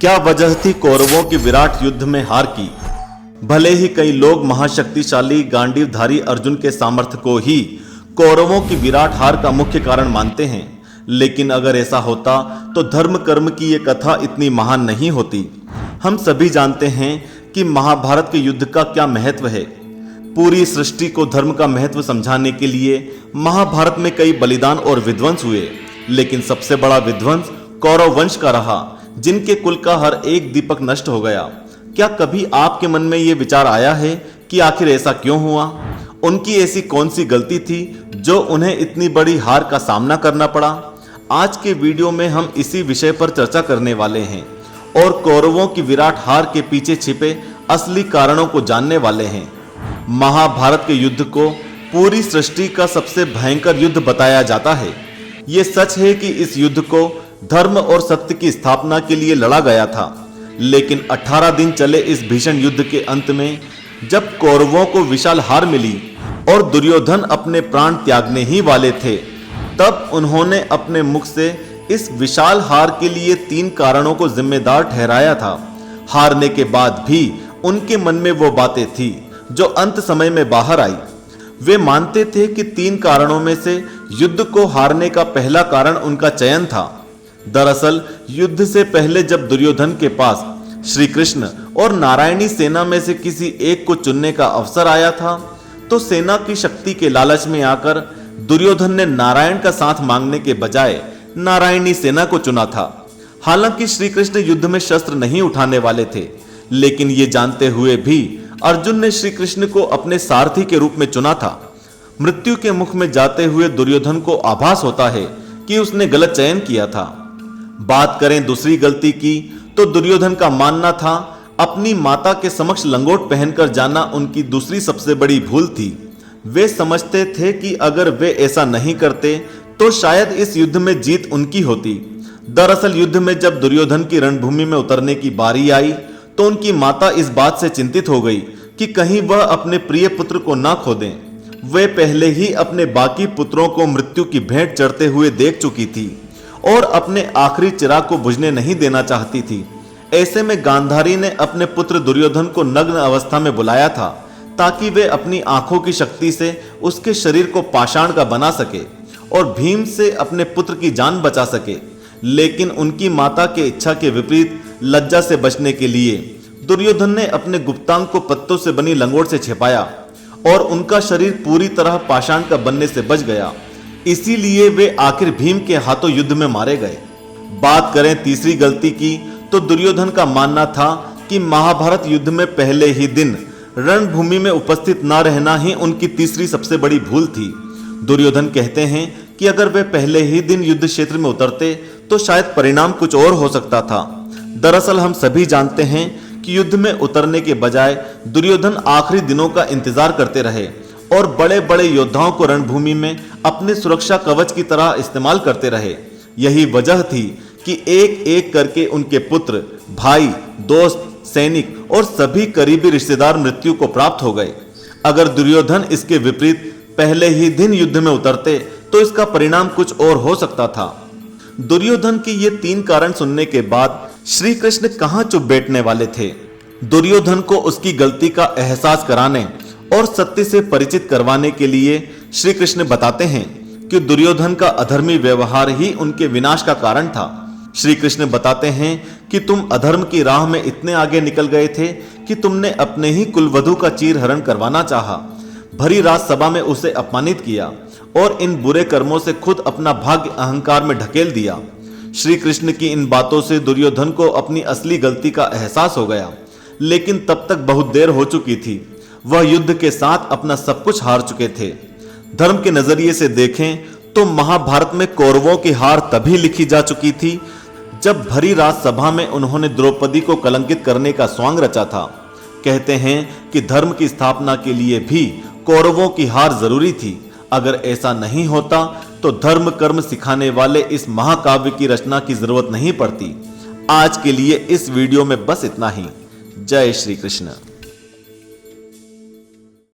क्या वजह थी कौरवों की विराट युद्ध में हार की? भले ही कई लोग महाशक्तिशाली गांडीवधारी अर्जुन के सामर्थ्य को ही कौरवों की विराट हार का मुख्य कारण मानते हैं, लेकिन अगर ऐसा होता तो धर्म कर्म की ये कथा इतनी महान नहीं होती। हम सभी जानते हैं कि महाभारत के युद्ध का क्या महत्व है। पूरी सृष्टि को धर्म का महत्व समझाने के लिए महाभारत में कई बलिदान और विध्वंस हुए, लेकिन सबसे बड़ा विध्वंस कौरव वंश का रहा, जिनके कुल का हर एक दीपक नष्ट हो गया। क्या कभी आपके मन में यह विचार आया है कि आखिर ऐसा क्यों हुआ? उनकी ऐसी कौन सी गलती थी जो उन्हें इतनी बड़ी हार का सामना करना पड़ा? आज के वीडियो में हम इसी विषय पर चर्चा करने वाले हैं और कौरवों की विराट हार के पीछे छिपे असली कारणों को जानने वाले हैं। महाभारत के युद्ध को पूरी सृष्टि का सबसे भयंकर युद्ध बताया जाता है। यह सच है कि इस युद्ध को धर्म और सत्य की स्थापना के लिए लड़ा गया था, लेकिन 18 दिन चले इस भीषण युद्ध के अंत में जब कौरवों को विशाल हार मिली और दुर्योधन अपने प्राण त्यागने ही वाले थे, तब उन्होंने अपने मुख से इस विशाल हार के लिए 3 कारणों को जिम्मेदार ठहराया था। हारने के बाद भी उनके मन में वो बातें थी जो अंत समय में बाहर आई। वे मानते थे कि 3 कारणों में से युद्ध को हारने का पहला कारण उनका चयन था। दरअसल युद्ध से पहले जब दुर्योधन के पास श्री कृष्ण और नारायणी सेना में से किसी एक को चुनने का अवसर आया था, तो सेना की शक्ति के लालच में आकर दुर्योधन ने नारायण का साथ मांगने के बजाय नारायणी सेना को चुना था। हालांकि श्री कृष्ण युद्ध में शस्त्र नहीं उठाने वाले थे, लेकिन ये जानते हुए भी अर्जुन ने श्री कृष्ण को अपने सारथी के रूप में चुना था। मृत्यु के मुख में जाते हुए दुर्योधन को आभास होता है कि उसने गलत चयन किया था। बात करें दूसरी गलती की, तो दुर्योधन का मानना था अपनी माता के समक्ष लंगोट पहनकर जाना उनकी दूसरी सबसे बड़ी भूल थी। वे समझते थे कि अगर वे ऐसा नहीं करते तो शायद इस युद्ध में जीत उनकी होती। दरअसल युद्ध में जब दुर्योधन की रणभूमि में उतरने की बारी आई तो उनकी माता इस बात से चिंतित हो गई कि कहीं वह अपने प्रिय पुत्र को ना खो दें। वे पहले ही अपने बाकी पुत्रों को मृत्यु की भेंट चढ़ते हुए देख चुकी थी और अपने आखिरी चिराग को बुझने नहीं देना चाहती थी। ऐसे में गांधारी ने अपने पुत्र दुर्योधन को नग्न अवस्था में बुलाया था ताकि वे अपनी आंखों की शक्ति से उसके शरीर को पाषाण का बना सके और भीम से अपने पुत्र की जान बचा सके। लेकिन उनकी माता के इच्छा के विपरीत लज्जा से बचने के लिए दुर्योधन ने अपने गुप्तांग को पत्तों से बनी लंगोट से छिपाया और उनका शरीर पूरी तरह पाषाण का बनने से बच गया। इसीलिए वे आखिर भीम के हाथों युद्ध में मारे गए। बात करें तीसरी गलती की, तो दुर्योधन का मानना था कि महाभारत युद्ध में पहले ही दिन रणभूमि में उपस्थित न रहना ही उनकी तीसरी सबसे बड़ी भूल थी। दुर्योधन कहते हैं कि अगर वे पहले ही दिन युद्ध क्षेत्र में उतरते तो शायद परिणाम कुछ और हो सकता था। दरअसल हम सभी जानते हैं कि युद्ध में उतरने के बजाय दुर्योधन आखिरी दिनों का इंतजार करते रहे और बड़े बड़े योद्धाओं को रणभूमि में अपने सुरक्षा कवच की तरह इस्तेमाल करते रहे। यही वजह थी कि एक एक करके उनके पुत्र, भाई, दोस्त, सैनिक और सभी करीबी रिश्तेदार मृत्यु को प्राप्त हो गए। अगर दुर्योधन इसके विपरीत पहले ही दिन युद्ध में उतरते तो इसका परिणाम कुछ और हो सकता था। दुर्योधन के ये 3 कारण सुनने के बाद श्री कृष्ण कहां चुप बैठने वाले थे। दुर्योधन को उसकी गलती का एहसास कराने और सत्य से परिचित करवाने के लिए श्री कृष्ण बताते हैं कि दुर्योधन का अधर्मी व्यवहार ही उनके विनाश का कारण था। श्री कृष्ण बताते हैं कि तुम अधर्म की राह में इतने आगे निकल गए थे कि तुमने अपने ही कुलवधु का चीरहरण करवाना चाहा, भरी राजसभा में उसे अपमानित किया और इन बुरे कर्मों से खुद अपना भाग्य अहंकार में ढकेल दिया। श्री कृष्ण की इन बातों से दुर्योधन को अपनी असली गलती का एहसास हो गया, लेकिन तब तक बहुत देर हो चुकी थी। वह युद्ध के साथ अपना सब कुछ हार चुके थे। धर्म के नजरिए से देखें तो महाभारत में कौरवों की हार तभी लिखी जा चुकी थी जब भरी राजसभा में उन्होंने द्रौपदी को कलंकित करने का स्वांग रचा था। कहते हैं कि धर्म की स्थापना के लिए भी कौरवों की हार जरूरी थी। अगर ऐसा नहीं होता तो धर्म कर्म सिखाने वाले इस महाकाव्य की रचना की जरूरत नहीं पड़ती। आज के लिए इस वीडियो में बस इतना ही। जय श्री कृष्ण।